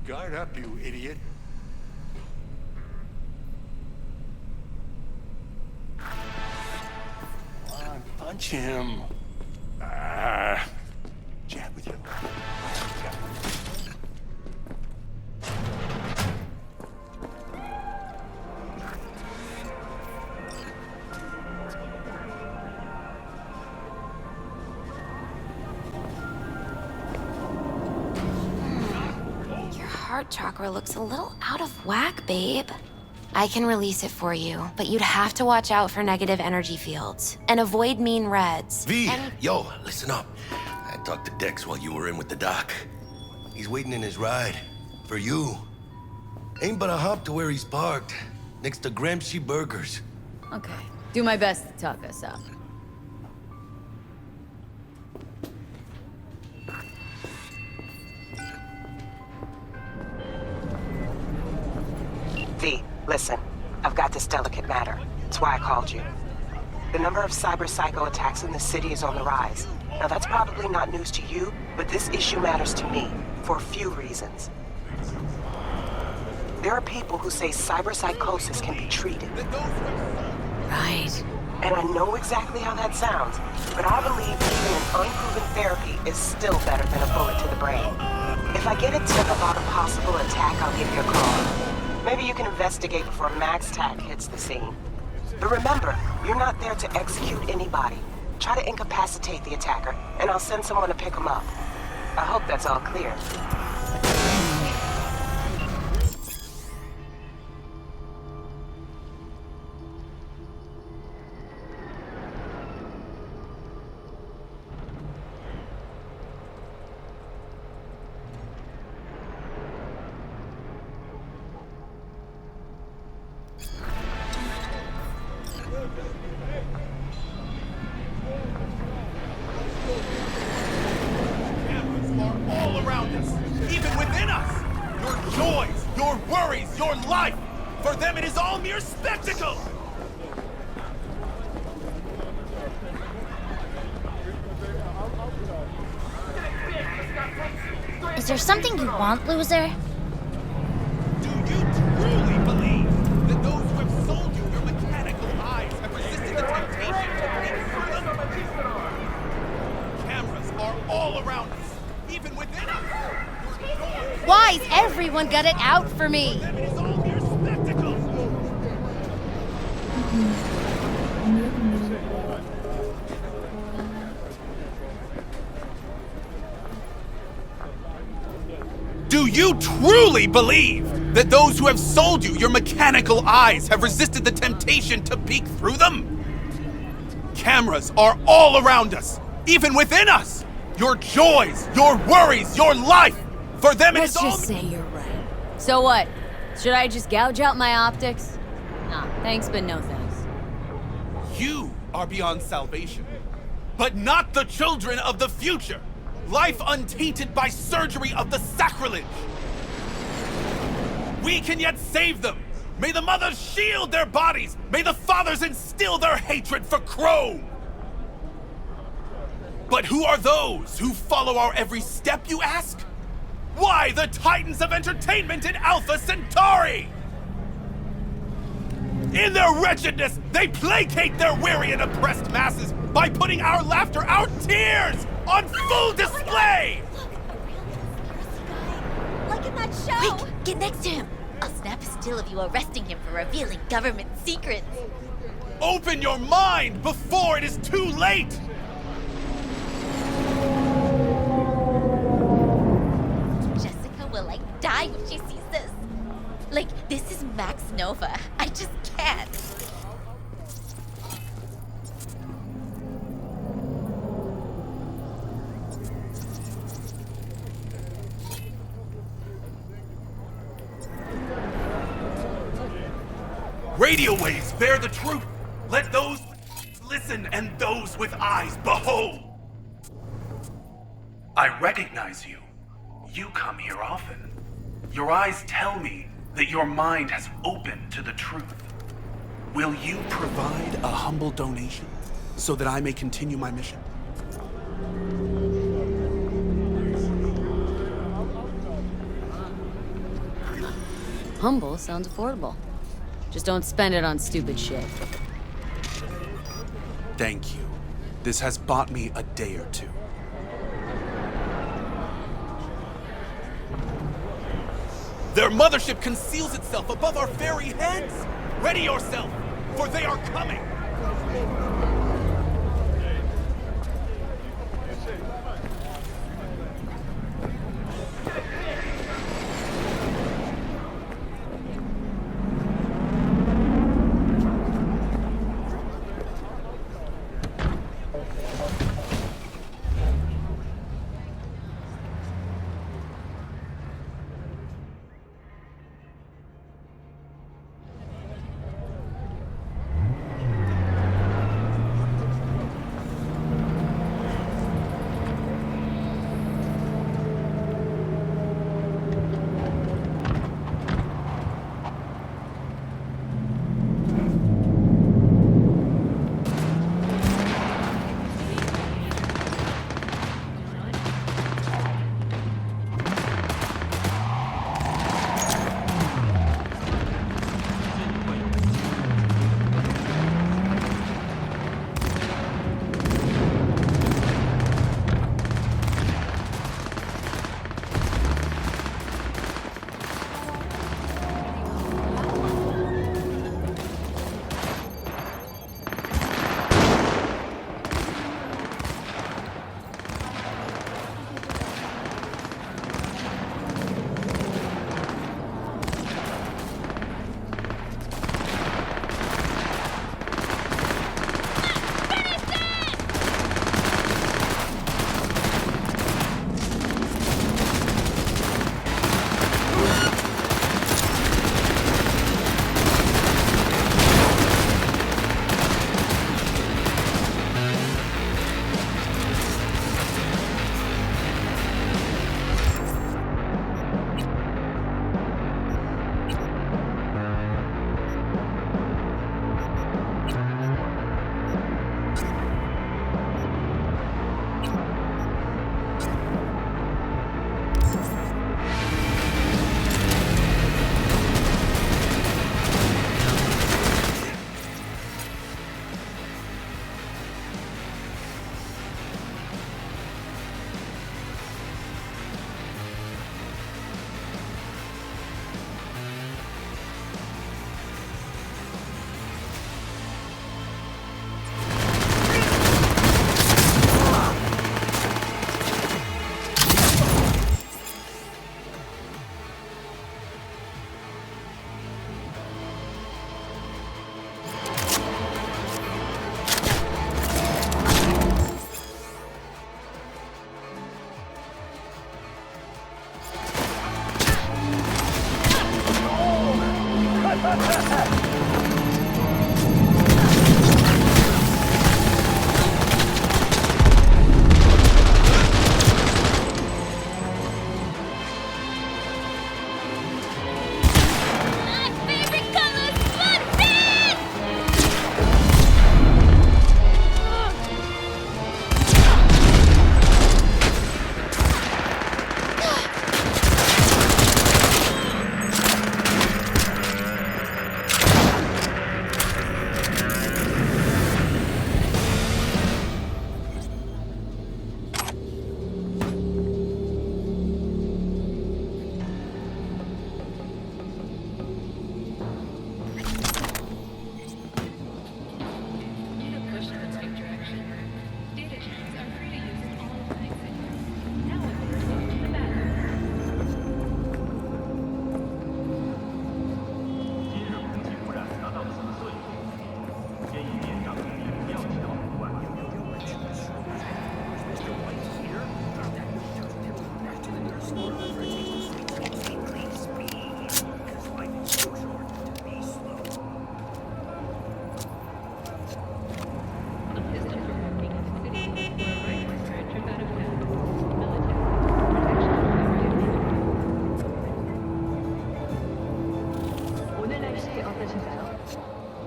Guard up, you idiot. Come on, punch him. Jab with you. Heart chakra looks a little out of whack, babe. I can release it for you, but you'd have to watch out for negative energy fields and avoid mean reds. V, yo, listen up. I talked to Dex while you were in with the doc. He's waiting in his ride. For you. Ain't but a hop to where he's parked. Next to Gramsci Burgers. Okay. Do my best to talk us up. V, listen. I've got this delicate matter. That's why I called you. The number of cyber psycho attacks in the city is on the rise. Now that's probably not news to you, but this issue matters to me for a few reasons. There are people who say cyberpsychosis can be treated. Right. And I know exactly how that sounds, but I believe even an unproven therapy is still better than a bullet to the brain. If I get a tip about a possible attack, I'll give you a call. Maybe you can investigate before Max Tack hits the scene. But remember, you're not there to execute anybody. Try to incapacitate the attacker, and I'll send someone to pick him up. I hope that's all clear. Is there something you want, loser? Do you truly believe that those who have sold you your mechanical eyes have resisted the temptation to peek through them? Cameras are all around us, even within us. Why's everyone got it out for me? It is all mere spectacle. Do you truly believe that those who have sold you your mechanical eyes have resisted the temptation to peek through them? Cameras are all around us, even within us. Your joys, your worries, your life. For them, it is all... Let's just say you're right. So what? Should I just gouge out my optics? Nah, thanks, but no thanks. You are beyond salvation, but not the children of the future. Life untainted by surgery of the sacrilege. We can yet save them. May the mothers shield their bodies. May the fathers instill their hatred for Chrome. But who are those who follow our every step, you ask? Why the titans of entertainment in Alpha Centauri? In their wretchedness, they placate their weary and oppressed masses by putting our laughter, our tears, on full display! Like in that show! Quick, get next to him! I'll snap a still of you arresting him for revealing government secrets. Open your mind before it is too late! Jessica will, die when she sees this. This is Max Nova. I just can't. Radio waves bear the truth. Let those listen and those with eyes behold. I recognize you. You come here often. Your eyes tell me that your mind has opened to the truth. Will you provide a humble donation so that I may continue my mission? Humble sounds affordable. Just don't spend it on stupid shit. Thank you. This has bought me a day or two. Their mothership conceals itself above our very heads! Ready yourself, for they are coming!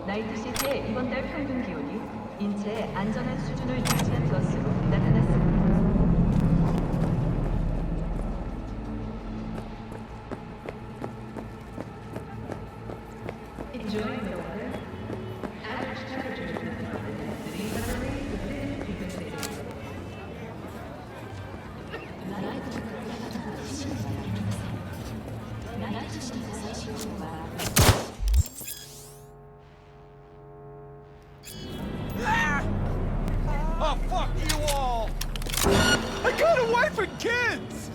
나이트시티의 이번 달 평균 기온이 인체의 안전한 수준을 유지한 것으로 나타났습니다. for kids!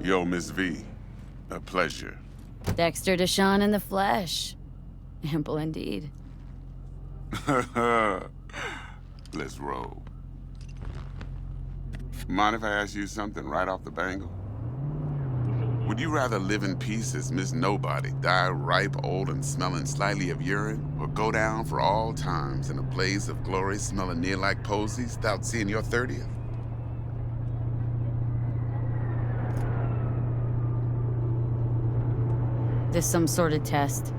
Yo, Miss V. A pleasure. Dexter Deshawn in the flesh. Ample indeed. Let's roll. Mind if I ask you something right off the bangle? Would you rather live in peace as Miss Nobody, die ripe, old, and smelling slightly of urine, or go down for all times in a blaze of glory smelling near like posies without seeing your 30th? This some sort of test?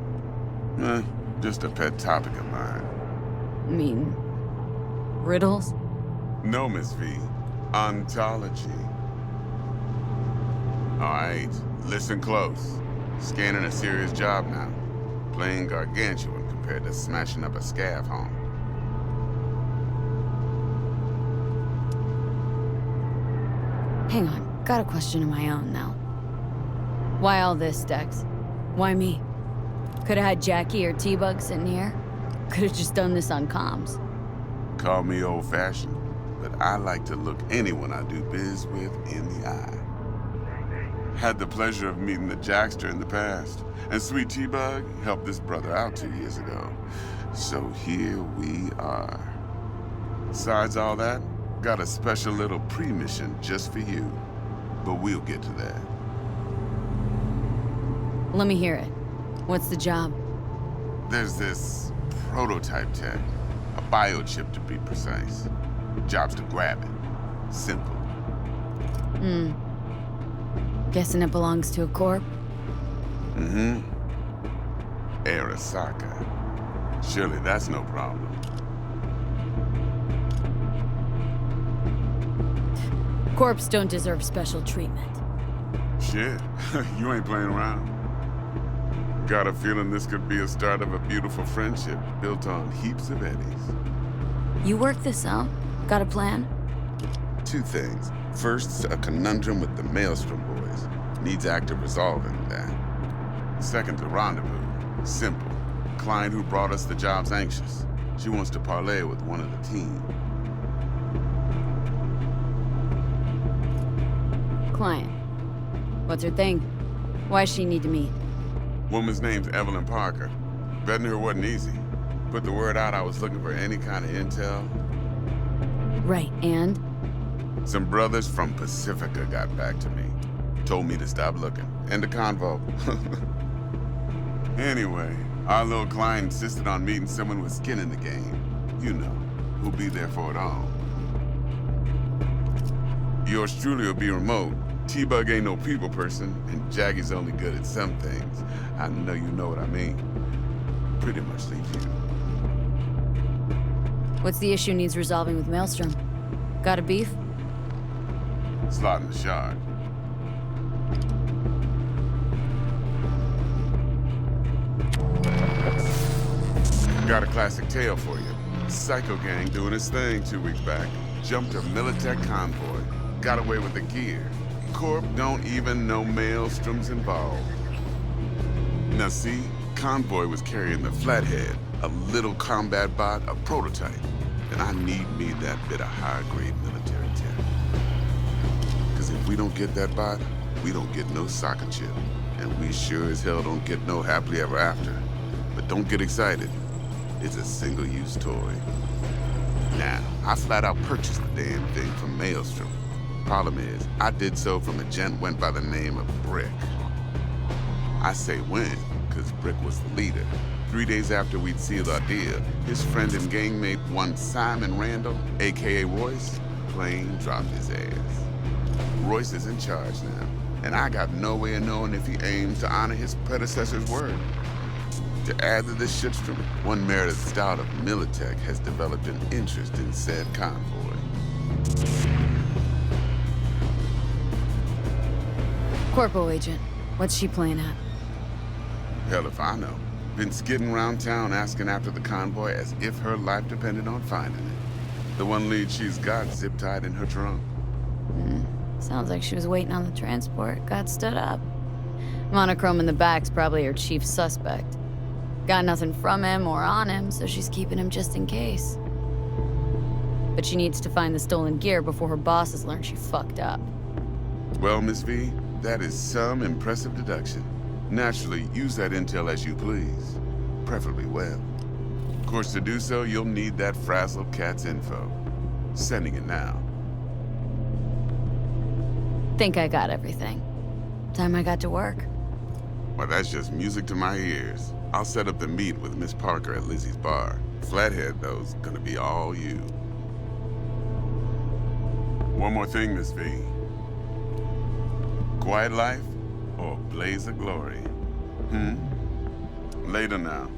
Just a pet topic of mine. I mean, riddles? No, Miss V. Ontology. All right, listen close. Scanning a serious job now. Playing gargantuan compared to smashing up a scav home. Hang on, got a question of my own now. Why all this, Dex? Why me? Could've had Jackie or T-Bug sitting here. Could've just done this on comms. Call me old-fashioned, but I like to look anyone I do biz with in the eye. Had the pleasure of meeting the Jackster in the past, and Sweet T-Bug helped this brother out 2 years ago. So here we are. Besides all that, got a special little pre-mission just for you. But we'll get to that. Let me hear it. What's the job? There's this prototype tech, a biochip to be precise. Job's to grab it. Simple. Guessing it belongs to a corp? Mm-hmm. Arasaka. Surely that's no problem. Corps don't deserve special treatment. Shit, you ain't playing around. Got a feeling this could be a start of a beautiful friendship built on heaps of eddies. You work this out? Got a plan? Two things. First, a conundrum with the Maelstrom boys. Needs active resolving that. Second, the rendezvous. Simple. Client who brought us the job's anxious. She wants to parlay with one of the team. Client. What's her thing? Why does she need to meet? Woman's name's Evelyn Parker. Betting her wasn't easy. Put the word out I was looking for any kind of intel. Right, and? Some brothers from Pacifica got back to me. Told me to stop looking. End of convo. Anyway, our little client insisted on meeting someone with skin in the game. You know, who'll be there for it all. Yours truly will be remote. T-Bug ain't no people person, and Jaggy's only good at some things. I know you know what I mean. Pretty much leave you. What's the issue needs resolving with Maelstrom? Got a beef? Slot in the shard. Got a classic tale for you. Psycho gang doing his thing 2 weeks back. Jumped a Militech convoy. Got away with the gear. Corp don't even know Maelstrom's involved. Now see, convoy was carrying the Flathead, a little combat bot, a prototype. And I need me that bit of high-grade military tech. Because if we don't get that bot, we don't get no soccer chip. And we sure as hell don't get no happily ever after. But don't get excited. It's a single-use toy. Now, I flat out purchased the damn thing from Maelstrom. Problem is, I did so from a gent went by the name of Brick. I say when, because Brick was the leader. 3 days after we'd sealed our deal, his friend and gangmate, one Simon Randall, a.k.a. Royce, plain dropped his ass. Royce is in charge now, and I got no way of knowing if he aims to honor his predecessor's word. To add to this shitstorm, one Meredith Stout of Militech has developed an interest in said convoy. Corpo agent. What's she playing at? Hell if I know. Been skidding around town asking after the convoy as if her life depended on finding it. The one lead she's got zip-tied in her trunk. Sounds like she was waiting on the transport, got stood up. Monochrome in the back's probably her chief suspect. Got nothing from him or on him, so she's keeping him just in case. But she needs to find the stolen gear before her bosses learn she fucked up. Well, Miss V, That is some impressive deduction. Naturally, use that intel as you please. Preferably well. Of course, to do so, you'll need that frazzle cat's info. Sending it now. Think I got everything. Time I got to work. Well, that's just music to my ears. I'll set up the meet with Miss Parker at Lizzie's bar. Flathead, though's gonna be all you. One more thing, Miss V. Quiet life or blaze of glory? Later now.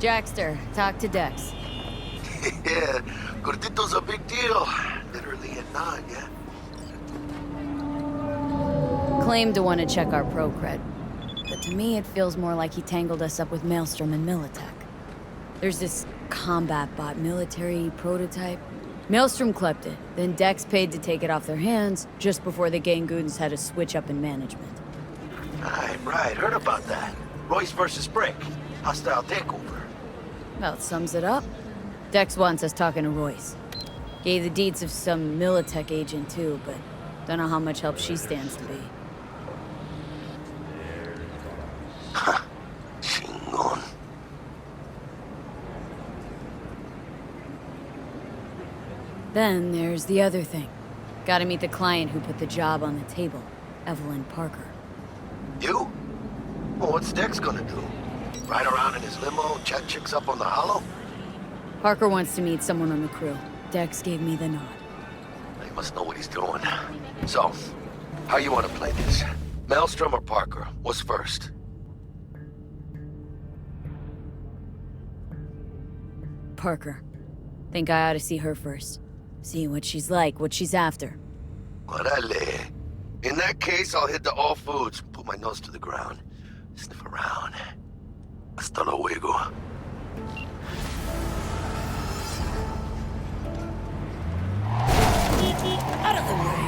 Jackster, talk to Dex. Yeah, Gordito's a big deal. Literally and not, yeah? Claimed to want to check our pro cred. But to me, it feels more like he tangled us up with Maelstrom and Militech. There's this combat bot military prototype. Maelstrom clept it, then Dex paid to take it off their hands just before the Gangoons had a switch up in management. Right. Heard about that. Royce versus Brick. Hostile takeover. Well, it sums it up. Dex wants us talking to Royce. Gave the deeds of some Militech agent too, but don't know how much help she stands to be. Chingon. Then there's the other thing. Gotta meet the client who put the job on the table, Evelyn Parker. You? Well, what's Dex gonna do? Ride around in his limo, chat chicks up on the hollow? Parker wants to meet someone on the crew. Dex gave me the nod. He must know what he's doing. So, how you want to play this? Maelstrom or Parker? What's first? Parker. Think I ought to see her first. See what she's like, what she's after. Orale. In that case, I'll hit the all foods, put my nose to the ground, sniff around. Hasta luego. Out of the way.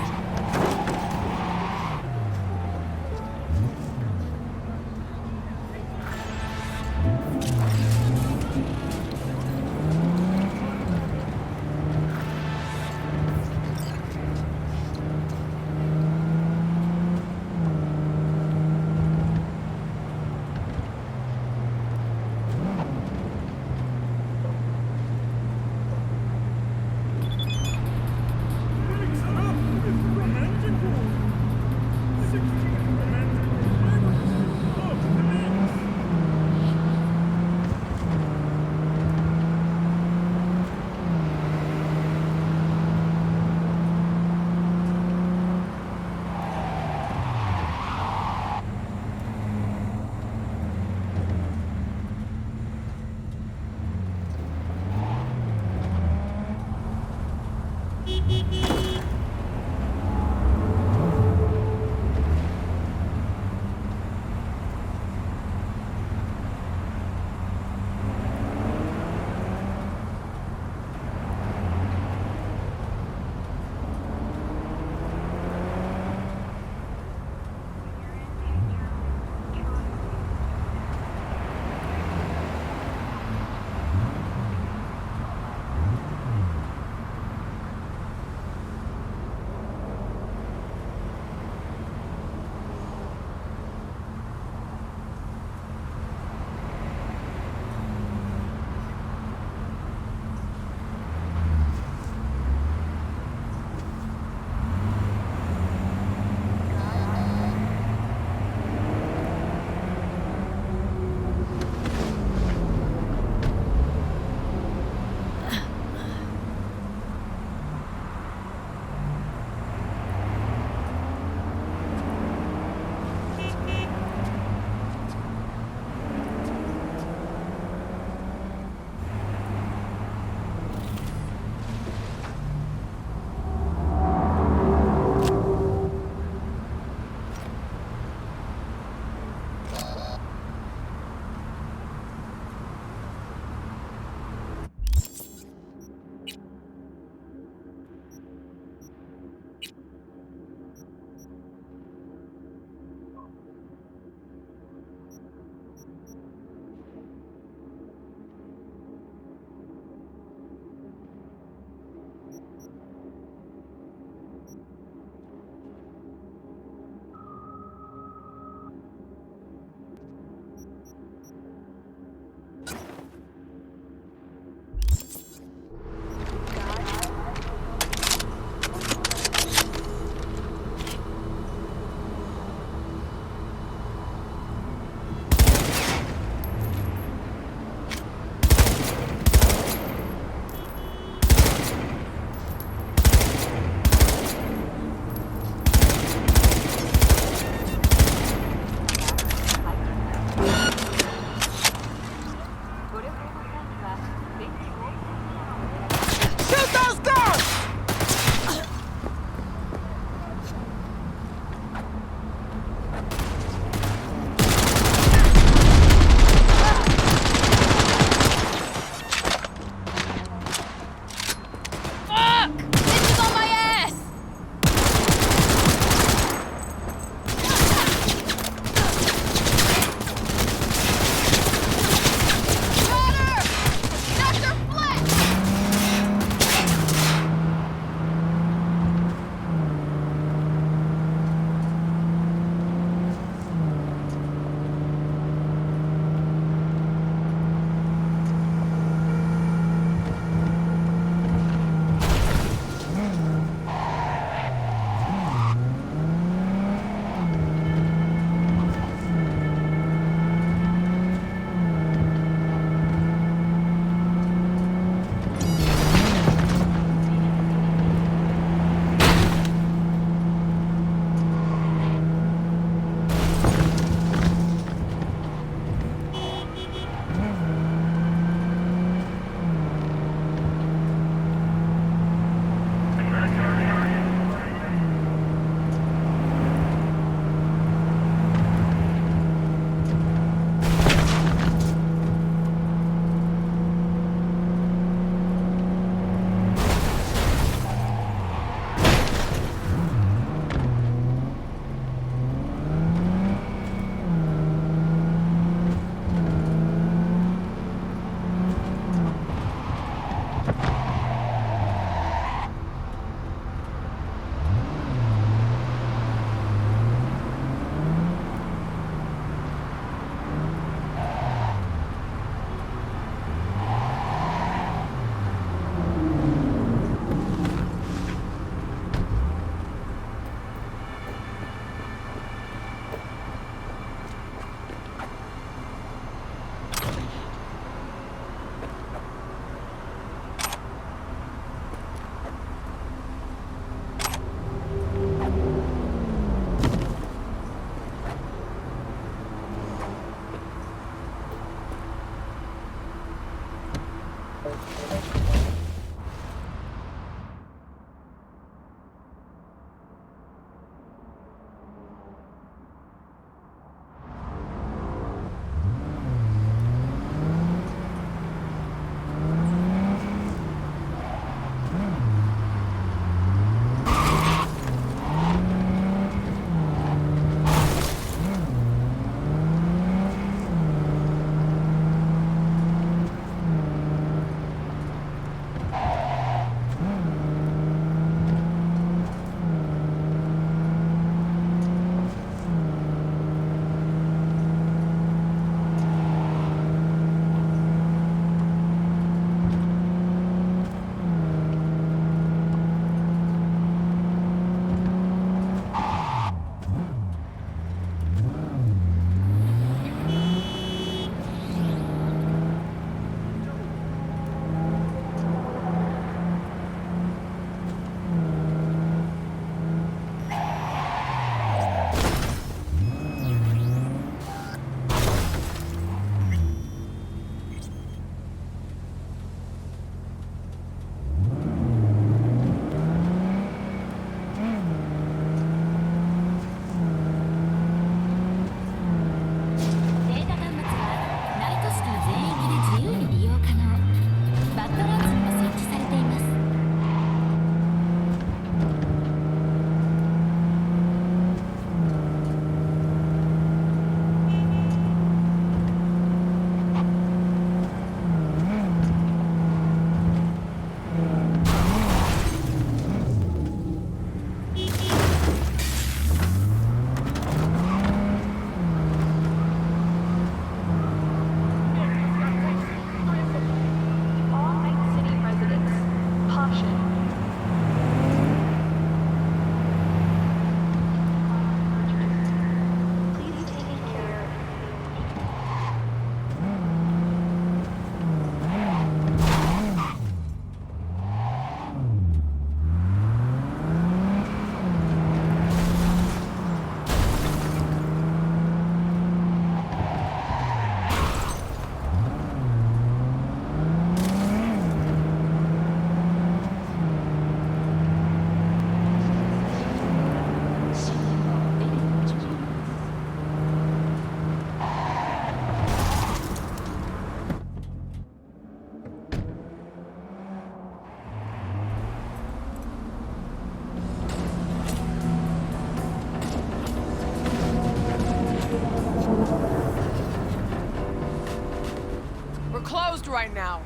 right now.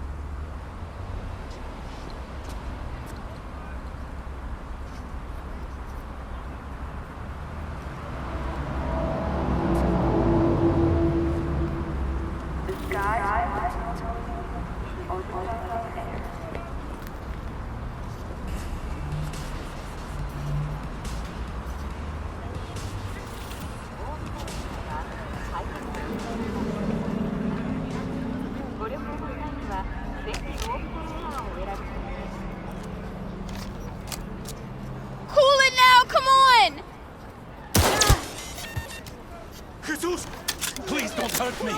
Cool it now, come on! Jesus! Please don't hurt me!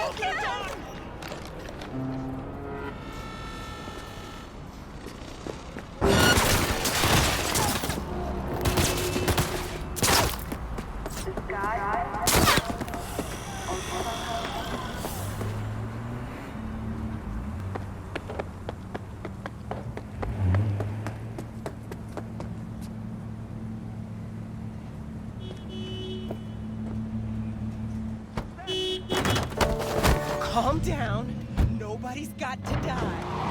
Calm down. Nobody's got to die.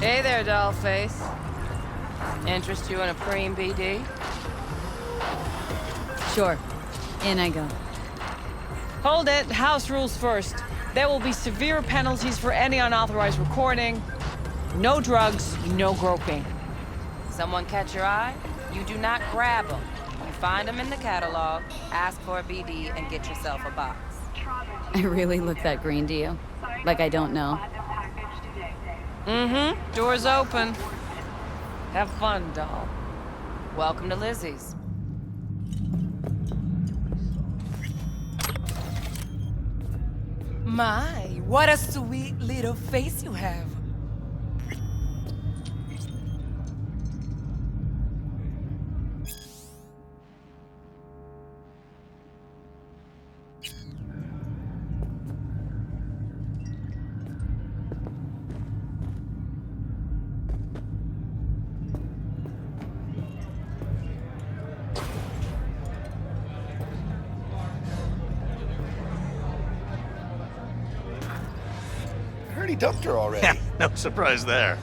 Hey there, dollface. Interest you in a preem BD? Sure. In I go. Hold it. House rules first. There will be severe penalties for any unauthorized recording. No drugs, no groping. Someone catch your eye? You do not grab them. You find them in the catalog, ask for a BD, and get yourself a box. I really look that green to you? Like I don't know. Mm-hmm. Door's open. Have fun, doll. Welcome to Lizzie's. My, what a sweet little face you have. I heard he dumped her already. No surprise there.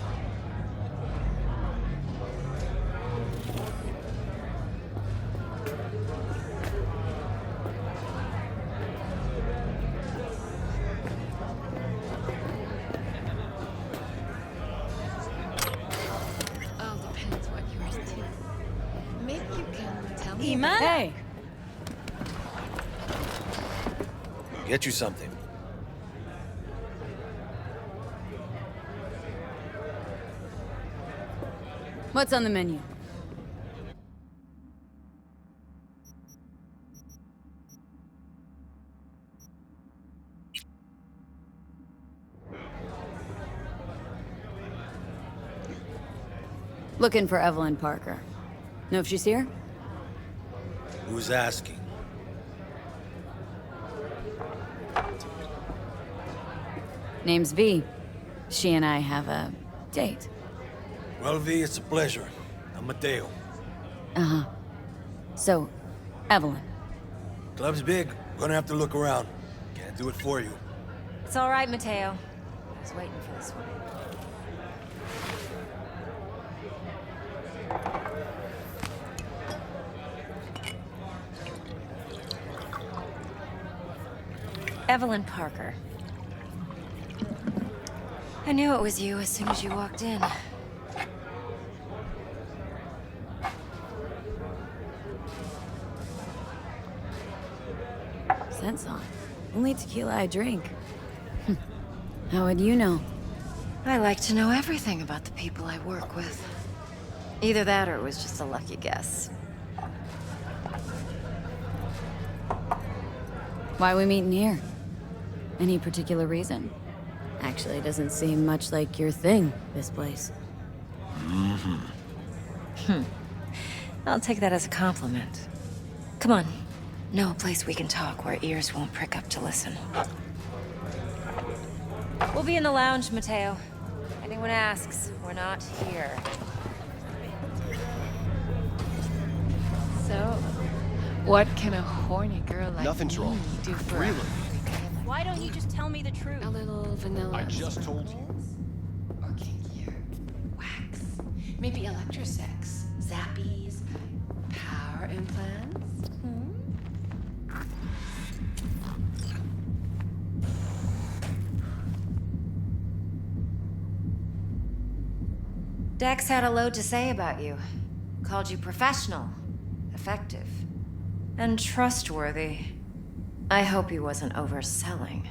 All depends what yours too. Maybe you can tell me. Ima? Hey! Get you something. What's on the menu? Looking for Evelyn Parker. Know if she's here? Who's asking? Name's V. She and I have a date. Well, V, it's a pleasure. I'm Mateo. Uh-huh. So, Evelyn. Club's big. Gonna have to look around. Can't do it for you. It's all right, Mateo. I was waiting for this one. Evelyn Parker. I knew it was you as soon as you walked in. Scent's on. Only tequila I drink. How would you know? I like to know everything about the people I work with. Either that or it was just a lucky guess. Why we meeting here? Any particular reason? Actually, doesn't seem much like your thing, this place. I'll take that as a compliment. Come on. Know a place we can talk where ears won't prick up to listen. We'll be in the lounge, Mateo. Anyone asks, we're not here. So, what can a horny girl like Nothing's me wrong. do for Really? Why don't you just tell me the truth? a little vanilla? I just told you. Or kinkier. Wax. Maybe electrosex. Zappies. Power implants. Dex had a load to say about you. Called you professional, effective, and trustworthy. I hope he wasn't overselling.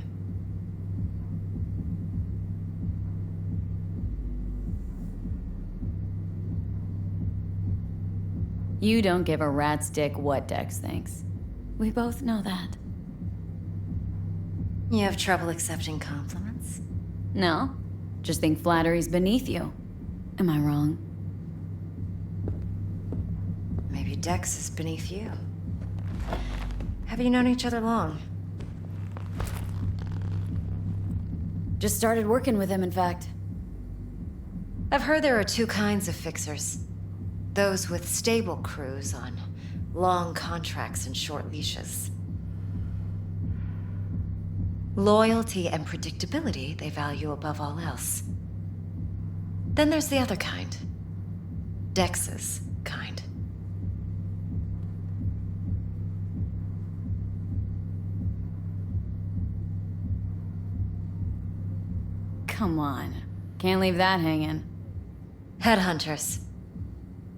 You don't give a rat's dick what Dex thinks. We both know that. You have trouble accepting compliments? No, just think flattery's beneath you. Am I wrong? Maybe Dex is beneath you. Have you known each other long? Just started working with him, in fact. I've heard there are two kinds of fixers. Those with stable crews on long contracts and short leashes. Loyalty and predictability they value above all else. Then there's the other kind. Dex's kind. Come on. Can't leave that hanging. Headhunters.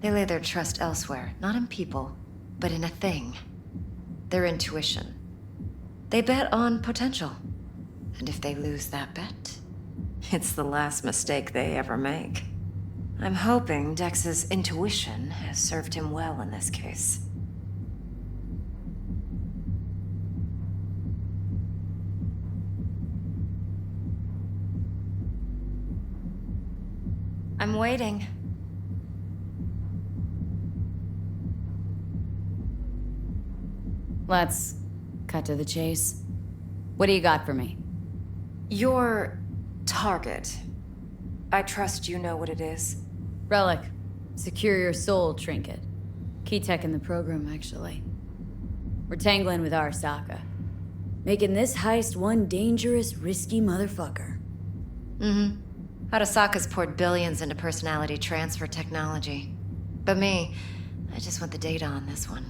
They lay their trust elsewhere, not in people, but in a thing. Their intuition. They bet on potential. And if they lose that bet, it's the last mistake they ever make. I'm hoping Dex's intuition has served him well in this case. I'm waiting. Let's cut to the chase. What do you got for me? Your target. I trust you know what it is. Relic. Secure your soul trinket. Key tech in the program, actually. We're tangling with Arasaka. Making this heist one dangerous, risky motherfucker. Mm-hmm. Arasaka's poured billions into personality transfer technology. But me, I just want the data on this one.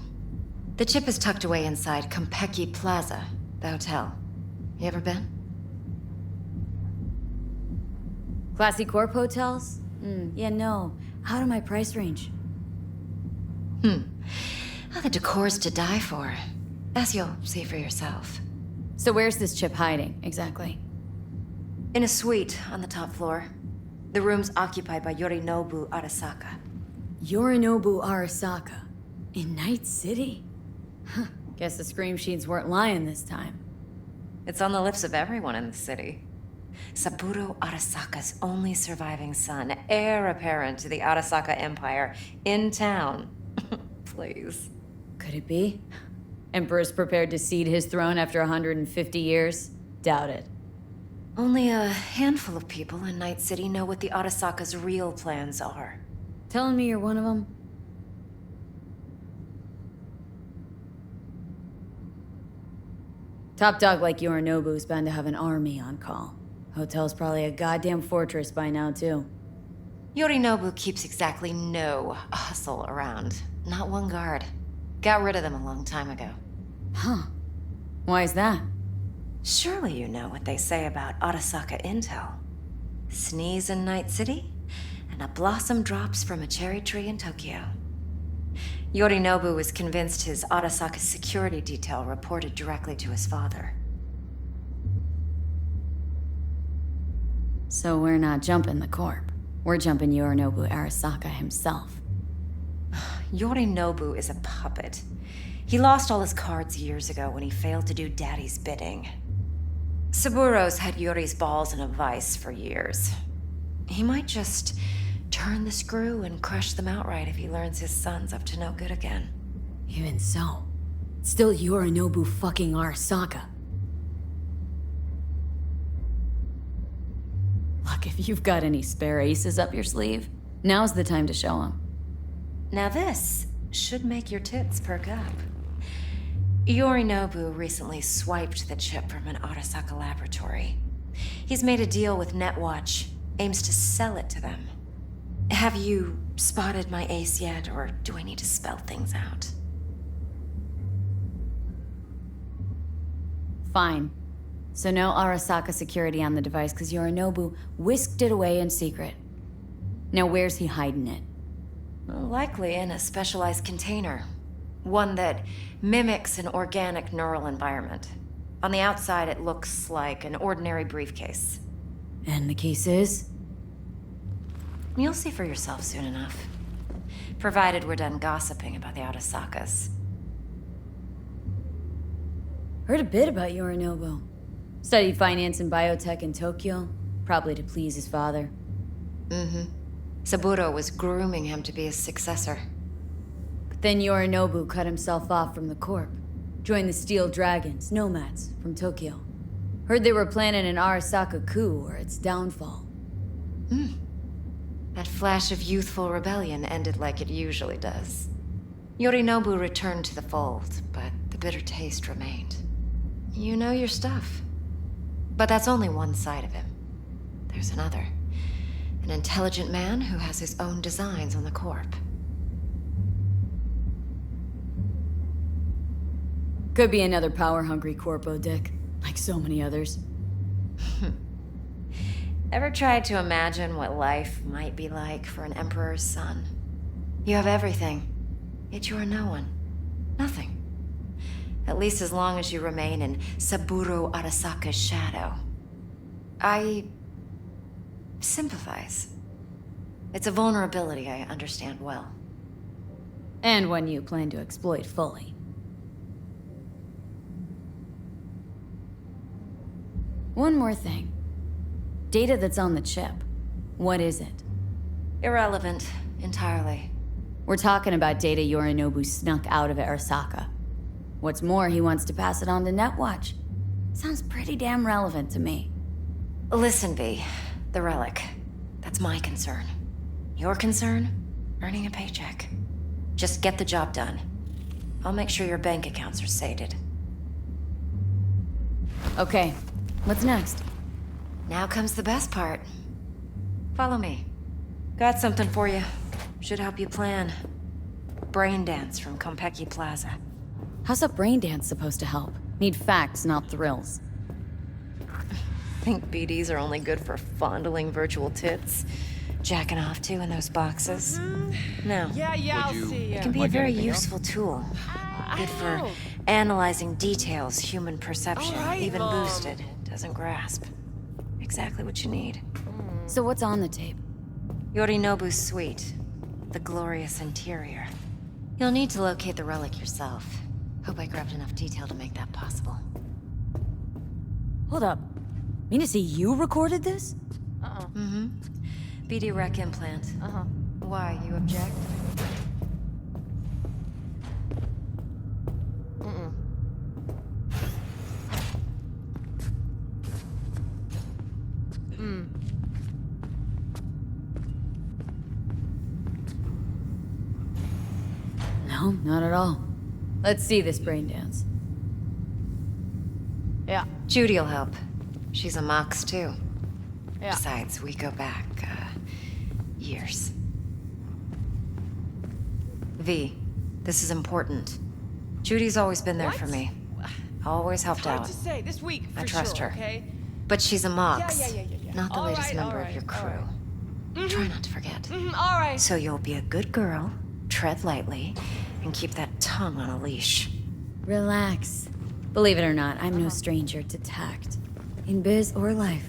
The chip is tucked away inside Konpeki Plaza, the hotel. You ever been? Classy Corp hotels? Yeah, no. Out of my price range. Oh, the decor's to die for. As you'll see for yourself. So where's this chip hiding, exactly? In a suite on the top floor. The room's occupied by Yorinobu Arasaka. Yorinobu Arasaka? In Night City? Huh. Guess the scream sheets weren't lying this time. It's on the lips of everyone in the city. Saburo Arasaka's only surviving son, heir apparent to the Arasaka Empire, in town. Please. Could it be? Emperor's prepared to cede his throne after 150 years? Doubt it. Only a handful of people in Night City know what the Arasaka's real plans are. Telling me you're one of them? Top dog like Yorinobu's bound to have an army on call. Hotel's probably a goddamn fortress by now, too. Yorinobu keeps exactly no hustle around. Not one guard. Got rid of them a long time ago. Huh. Why is that? Surely you know what they say about Arasaka intel. Sneeze in Night City, and a blossom drops from a cherry tree in Tokyo. Yorinobu was convinced his Arasaka security detail reported directly to his father. So we're not jumping the Corp. We're jumping Yorinobu Arasaka himself. Yorinobu is a puppet. He lost all his cards years ago when he failed to do Daddy's bidding. Saburo's had Yuri's balls in a vice for years. He might just turn the screw and crush them outright if he learns his son's up to no good again. Even so, it's still Yorinobu fucking Arasaka. Look, if you've got any spare aces up your sleeve, now's the time to show them. Now this should make your tits perk up. Yorinobu recently swiped the chip from an Arasaka laboratory. He's made a deal with Netwatch, aims to sell it to them. Have you spotted my ace yet, or do I need to spell things out? Fine. So no Arasaka security on the device because Yorinobu whisked it away in secret. Now where's he hiding it? Likely in a specialized container. One that mimics an organic neural environment. On the outside, it looks like an ordinary briefcase. And the case is? You'll see for yourself soon enough. Provided we're done gossiping about the Arasakas. Heard a bit about Yorinobu. Studied finance and biotech in Tokyo, probably to please his father. Mm-hmm. Saburo was grooming him to be his successor. But then Yorinobu cut himself off from the Corp. Joined the Steel Dragons, nomads, from Tokyo. Heard they were planning an Arasaka coup or its downfall. That flash of youthful rebellion ended like it usually does. Yorinobu returned to the fold, but the bitter taste remained. You know your stuff. But that's only one side of him. There's another. An intelligent man who has his own designs on the Corp. Could be another power-hungry Corpo, Dick. Like so many others. Ever tried to imagine what life might be like for an Emperor's son? You have everything, yet you are no one. Nothing. At least as long as you remain in Saburo Arasaka's shadow. I sympathize. It's a vulnerability I understand well. And one you plan to exploit fully. One more thing. Data that's on the chip. What is it? Irrelevant, entirely. We're talking about data Yorinobu snuck out of Arasaka. What's more, he wants to pass it on to Netwatch. Sounds pretty damn relevant to me. Listen, V. The relic. That's my concern. Your concern? Earning a paycheck. Just get the job done. I'll make sure your bank accounts are sated. Okay, what's next? Now comes the best part. Follow me. Got something for you. Should help you plan. Brain dance from Konpeki Plaza. How's a brain dance supposed to help? Need facts, not thrills. Think BDs are only good for fondling virtual tits? Jacking off to in those boxes? No. Yeah, I'll see ya. It can be a very useful tool. Good for analyzing details human perception, even boosted, doesn't grasp. Exactly what you need. So what's on the tape? Yorinobu's suite. The glorious interior. You'll need to locate the relic yourself. Hope I grabbed enough detail to make that possible. Hold up. Mean to say you recorded this? Mm-hmm. BD rec implant. Why, you object? No, not at all. Let's see this brain dance. Yeah. Judy'll help. She's a Mox, too. Yeah. Besides, we go back, years. V, this is important. Judy's always been there for me. Always helped Hard out. to say. This week, for I trust sure, her. Okay? But she's a Mox, Yeah. not the All latest right, member all of your right, crew. all right. Try not to forget. All right. So you'll be a good girl, tread lightly, and keep that tongue on a leash. Relax. Believe it or not, I'm no stranger to tact. In biz or life.